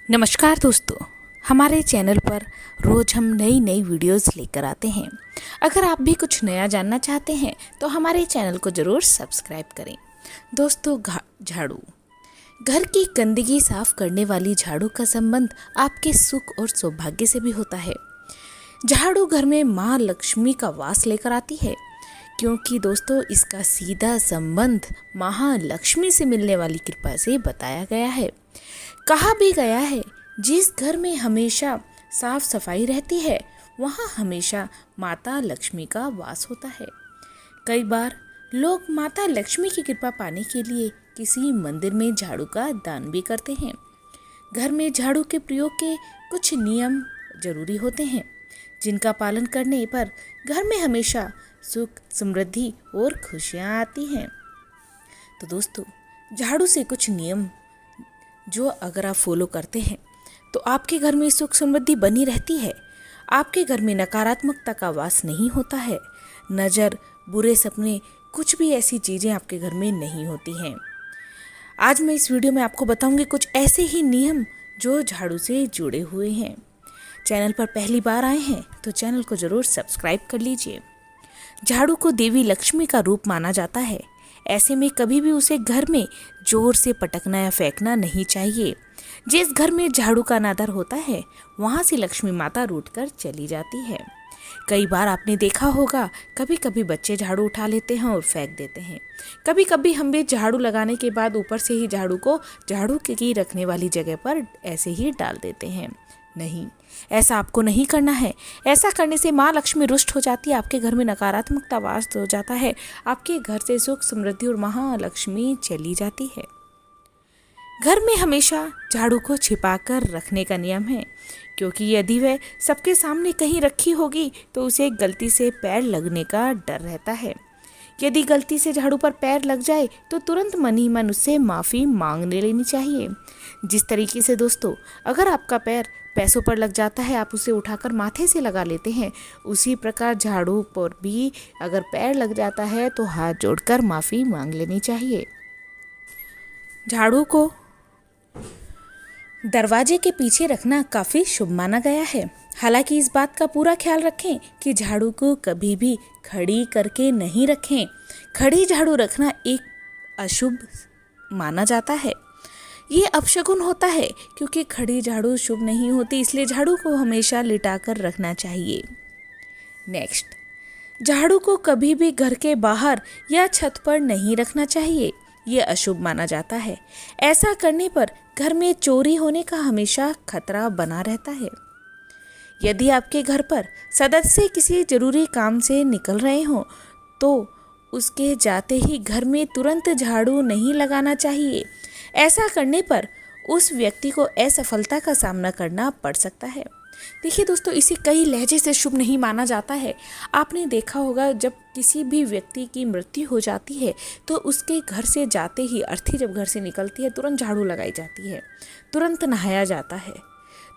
नमस्कार दोस्तों, हमारे चैनल पर रोज़ हम नई नई वीडियोस लेकर आते हैं। अगर आप भी कुछ नया जानना चाहते हैं तो हमारे चैनल को ज़रूर सब्सक्राइब करें। दोस्तों, झाड़ू, घर की गंदगी साफ करने वाली झाड़ू का संबंध आपके सुख और सौभाग्य से भी होता है। झाड़ू घर में माँ लक्ष्मी का वास लेकर आती है, क्योंकि दोस्तों इसका सीधा संबंध महालक्ष्मी से मिलने वाली कृपा से बताया गया है। कहा भी गया है, जिस घर में हमेशा साफ सफाई रहती है वहाँ हमेशा माता लक्ष्मी का वास होता है। कई बार लोग माता लक्ष्मी की कृपा पाने के लिए किसी मंदिर में झाड़ू का दान भी करते हैं। घर में झाड़ू के प्रयोग के कुछ नियम जरूरी होते हैं, जिनका पालन करने पर घर में हमेशा सुख, समृद्धि और खुशियाँ आती हैं। तो दोस्तों, झाड़ू से कुछ नियम जो अगर आप फॉलो करते हैं तो आपके घर में सुख समृद्धि बनी रहती है। आपके घर में नकारात्मकता का वास नहीं होता है। नज़र, बुरे सपने, कुछ भी ऐसी चीज़ें आपके घर में नहीं होती हैं। आज मैं इस वीडियो में आपको बताऊंगी कुछ ऐसे ही नियम जो झाड़ू से जुड़े हुए हैं। चैनल पर पहली बार आए हैं तो चैनल को ज़रूर सब्सक्राइब कर लीजिए। झाड़ू को देवी लक्ष्मी का रूप माना जाता है। ऐसे में कभी भी उसे घर में जोर से पटकना या फेंकना नहीं चाहिए। जिस घर में झाड़ू का अनादर होता है वहाँ से लक्ष्मी माता रूठकर चली जाती है। कई बार आपने देखा होगा, कभी कभी बच्चे झाड़ू उठा लेते हैं और फेंक देते हैं। कभी कभी हम भी झाड़ू लगाने के बाद ऊपर से ही झाड़ू को झाड़ू की रखने वाली जगह पर ऐसे ही डाल देते हैं। नहीं, ऐसा आपको नहीं करना है। ऐसा करने से माँ लक्ष्मी रुष्ट हो जाती है, आपके घर में नकारात्मकता वास हो जाता है, आपके घर से सुख, समृद्धि और महालक्ष्मी चली जाती है। घर में हमेशा झाड़ू को छिपाकर रखने का नियम है, क्योंकि यदि वह सबके सामने कहीं रखी होगी तो उसे गलती से पैर लगने का डर रहता है। यदि गलती से झाड़ू पर पैर लग जाए तो तुरंत मन ही मन उससे माफ़ी मांग लेनी चाहिए। जिस तरीके से दोस्तों, अगर आपका पैर पैसों पर लग जाता है, आप उसे उठाकर माथे से लगा लेते हैं, उसी प्रकार झाड़ू पर भी अगर पैर लग जाता है तो हाथ जोड़कर माफ़ी मांग लेनी चाहिए। झाड़ू को दरवाजे के पीछे रखना काफ़ी शुभ माना गया है। हालांकि इस बात का पूरा ख्याल रखें कि झाड़ू को कभी भी खड़ी करके नहीं रखें। खड़ी झाड़ू रखना एक अशुभ माना जाता है। ये अपशगुन होता है, क्योंकि खड़ी झाड़ू शुभ नहीं होती, इसलिए झाड़ू को हमेशा लिटाकर रखना चाहिए। नेक्स्ट, झाड़ू को कभी भी घर के बाहर या छत पर नहीं रखना चाहिए। ये अशुभ माना जाता है। ऐसा करने पर घर में चोरी होने का हमेशा खतरा बना रहता है। यदि आपके घर पर सदस्य किसी जरूरी काम से निकल रहे हों तो उसके जाते ही घर में तुरंत झाड़ू नहीं लगाना चाहिए। ऐसा करने पर उस व्यक्ति को असफलता का सामना करना पड़ सकता है। देखिए दोस्तों, इसे कई लहजे से शुभ नहीं माना जाता है। आपने देखा होगा, जब किसी भी व्यक्ति की मृत्यु हो जाती है तो उसके घर से जाते ही, अर्थी जब घर से निकलती है, तुरंत झाड़ू लगाई जाती है, तुरंत नहाया जाता है।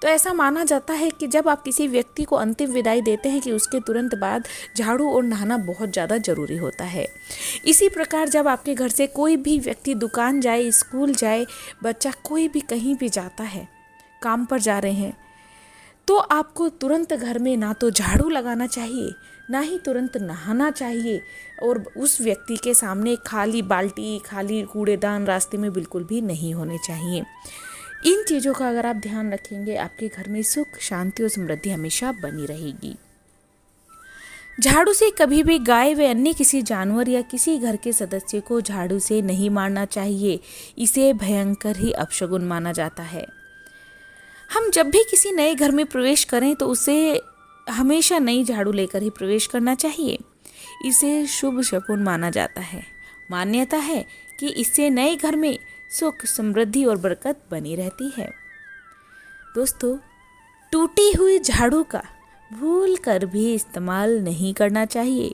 तो ऐसा माना जाता है कि जब आप किसी व्यक्ति को अंतिम विदाई देते हैं कि उसके तुरंत बाद झाड़ू और नहाना बहुत ज़्यादा ज़रूरी होता है। इसी प्रकार जब आपके घर से कोई भी व्यक्ति दुकान जाए, स्कूल जाए, बच्चा कोई भी कहीं भी जाता है, काम पर जा रहे हैं, तो आपको तुरंत घर में ना तो झाड़ू लगाना चाहिए, ना ही तुरंत नहाना चाहिए, और उस व्यक्ति के सामने खाली बाल्टी, खाली कूड़ेदान रास्ते में बिल्कुल भी नहीं होने चाहिए। इन चीज़ों का अगर आप ध्यान रखेंगे, आपके घर में सुख, शांति और समृद्धि हमेशा बनी रहेगी। झाड़ू से कभी भी गाय व अन्य किसी जानवर या किसी घर के सदस्य को झाड़ू से नहीं मारना चाहिए। इसे भयंकर ही अपशगुन माना जाता है। हम जब भी किसी नए घर में प्रवेश करें तो उसे हमेशा नई झाड़ू लेकर ही प्रवेश करना चाहिए। इसे शुभ शकुन माना जाता है। मान्यता है कि इससे नए घर में सुख, समृद्धि और बरकत बनी रहती है। दोस्तों, टूटी हुई झाड़ू का भूल कर भी इस्तेमाल नहीं करना चाहिए,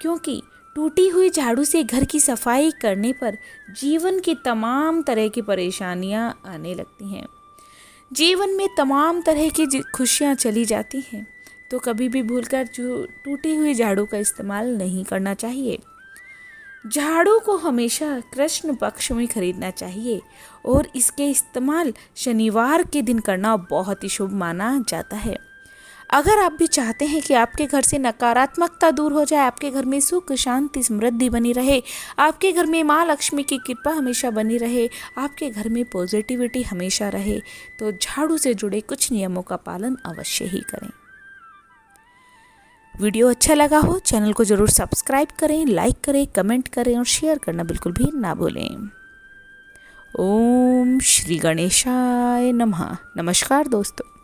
क्योंकि टूटी हुई झाड़ू से घर की सफाई करने पर जीवन की तमाम तरह की परेशानियां आने लगती हैं। जीवन में तमाम तरह की खुशियां चली जाती हैं। तो कभी भी भूलकर टूटी हुई झाड़ू का इस्तेमाल नहीं करना चाहिए। झाड़ू को हमेशा कृष्ण पक्ष में खरीदना चाहिए और इसके इस्तेमाल शनिवार के दिन करना बहुत ही शुभ माना जाता है। अगर आप भी चाहते हैं कि आपके घर से नकारात्मकता दूर हो जाए, आपके घर में सुख शांति समृद्धि बनी रहे, आपके घर में माँ लक्ष्मी की कृपा हमेशा बनी रहे, आपके घर में पॉजिटिविटी हमेशा रहे, तो झाड़ू से जुड़े कुछ नियमों का पालन अवश्य ही करें। वीडियो अच्छा लगा हो चैनल को ज़रूर सब्सक्राइब करें, लाइक करें, कमेंट करें और शेयर करना बिल्कुल भी ना भूलें। ओम श्री गणेशाय नमः। नमस्कार दोस्तों।